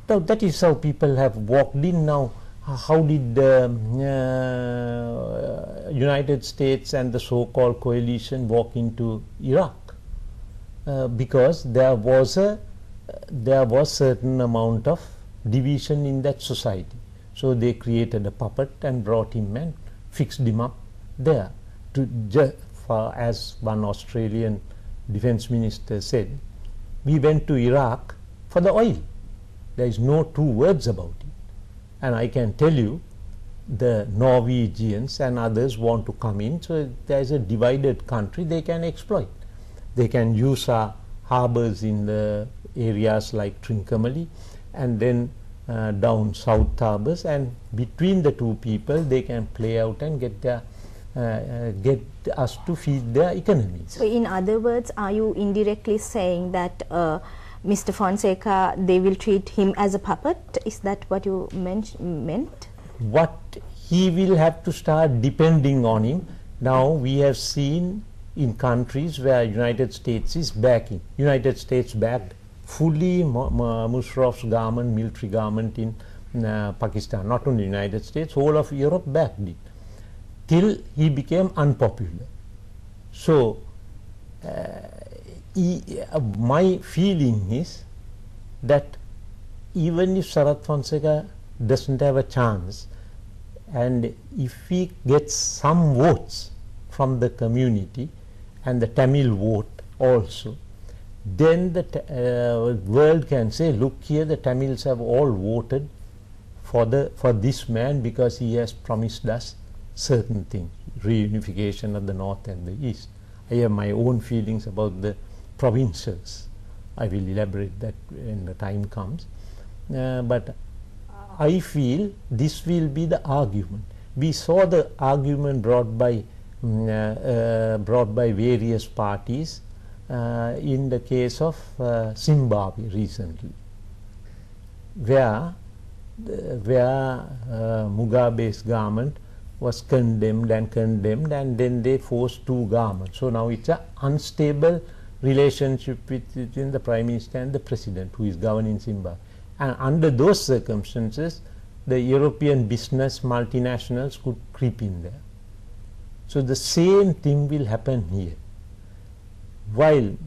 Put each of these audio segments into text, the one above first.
Now that is how people have walked in. Now how did the United States and the so-called coalition walk into Iraq? Because there was certain amount of division in that society. So they created a puppet and brought him and fixed him up there. As one Australian defense minister said, we went to Iraq for the oil. There is no two words about it. And I can tell you, the Norwegians and others want to come in, so there is a divided country they can exploit. They can use our harbors in the areas like Trincomalee, and then down South Harbors, and between the two people they can play out and get us to feed their economies. So in other words, are you indirectly saying that Mr. Fonseca, they will treat him as a puppet? Is that what you meant? What he will have to start depending on him. Now we have seen in countries where United States is backing. United States backed fully Musharraf's government, military government in Pakistan. Not only United States, whole of Europe backed it, till he became unpopular. So my feeling is that even if Sarath Fonseca doesn't have a chance, and if he gets some votes from the community and the Tamil vote also, then the world can say, look here, the Tamils have all voted for this man because he has promised us certain things, reunification of the north and the east. I have my own feelings about the provinces. I will elaborate that when the time comes. But I feel this will be the argument. We saw the argument brought by various parties in the case of Zimbabwe recently, where Mugabe's government was condemned, and then they forced two governments. So now it's an unstable relationship between the Prime Minister and the President who is governing Zimbabwe. And under those circumstances, the European business multinationals could creep in there. So the same thing will happen here. While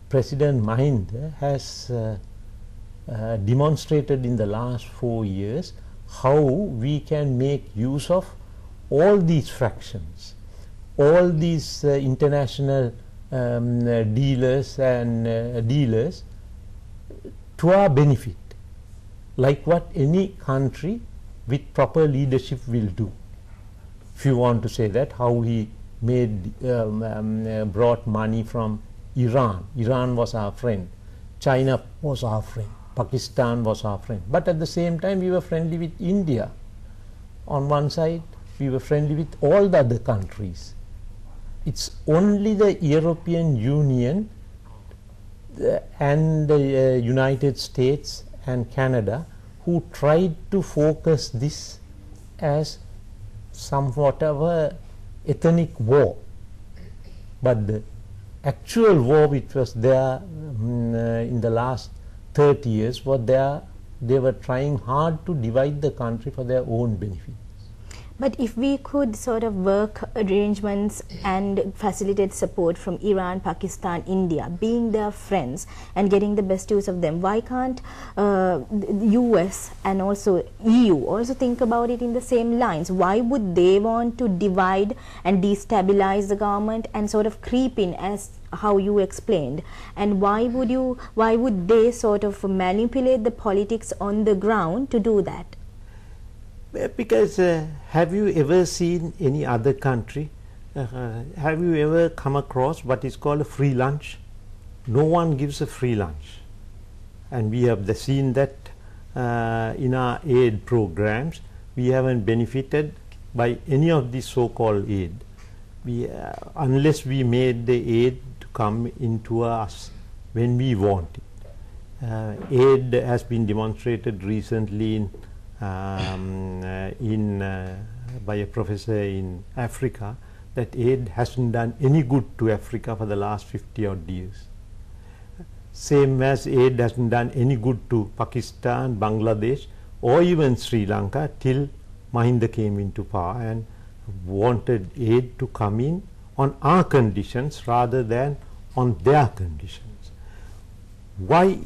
President Mahinda has demonstrated in the last 4 years how we can make use of all these fractions, all these international dealers and dealers to our benefit, like what any country with proper leadership will do. If you want to say that, how he made brought money from Iran. Iran was our friend, China was our friend, Pakistan was our friend, but at the same time we were friendly with India. On one side, we were friendly with all the other countries. It's only the European Union and the United States and Canada who tried to focus this as somewhat of a ethnic war. But the actual war which was there in the last 30 years was there. They were trying hard to divide the country for their own benefit. But if we could sort of work arrangements and facilitate support from Iran, Pakistan, India, being their friends and getting the best use of them, why can't the US and also EU also think about it in the same lines? Why would they want to divide and destabilize the government and sort of creep in, as how you explained? And why would they sort of manipulate the politics on the ground to do that? Because have you ever seen any other country, have you ever come across what is called a free lunch? No one gives a free lunch, and we have seen that in our aid programs. We haven't benefited by any of this so-called aid, unless we made the aid to come into us when we want it. Aid has been demonstrated recently by a professor in Africa, that aid hasn't done any good to Africa for the last 50 odd years. same as aid hasn't done any good to Pakistan, Bangladesh or even Sri Lanka till Mahinda came into power and wanted aid to come in on our conditions rather than on their conditions. Why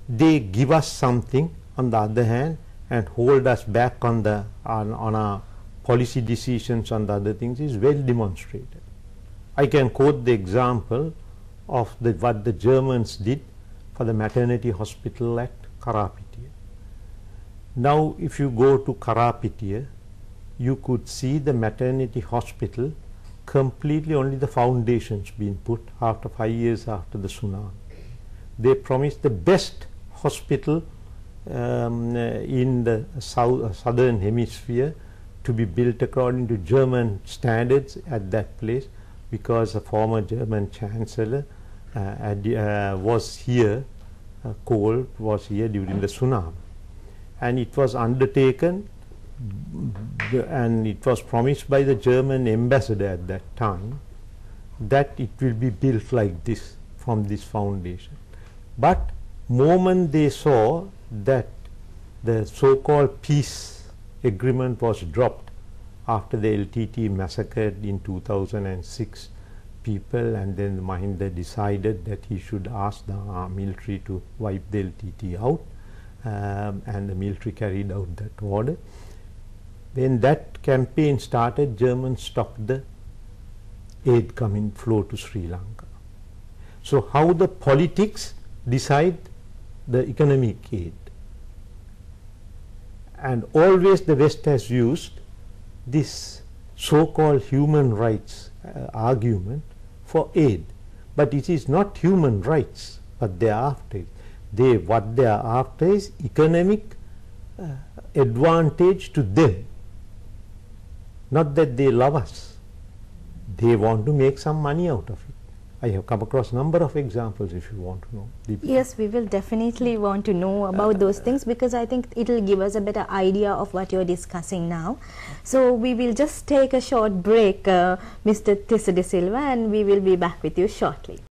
they give us something on the other hand and hold us back on our policy decisions on the other things is well demonstrated. I can quote the example of what the Germans did for the maternity hospital at Karapitiya. Now if you go to Karapitiya, you could see the maternity hospital completely only the foundations being put after 5 years after the tsunami. They promised the best hospital in the southern hemisphere to be built according to German standards at that place, because the former German Chancellor was here, Kohl was here during the tsunami, and it was undertaken and it was promised by the German ambassador at that time that it will be built like this from this foundation. But moment they saw that the so-called peace agreement was dropped after the LTT massacred in 2006 people, and then Mahinda decided that he should ask the military to wipe the LTT out, and the military carried out that order. When that campaign started, Germans stopped the aid coming flow to Sri Lanka. So how the politics decide the economic aid, and always the West has used this so-called human rights argument for aid, but it is not human rights what they are after. What they are after is economic advantage to them, not that they love us. They want to make some money out of it. I have come across a number of examples if you want to know. Yes, we will definitely want to know about those things, because I think it will give us a better idea of what you are discussing now. So we will just take a short break, Mr. Tissa De Silva, and we will be back with you shortly.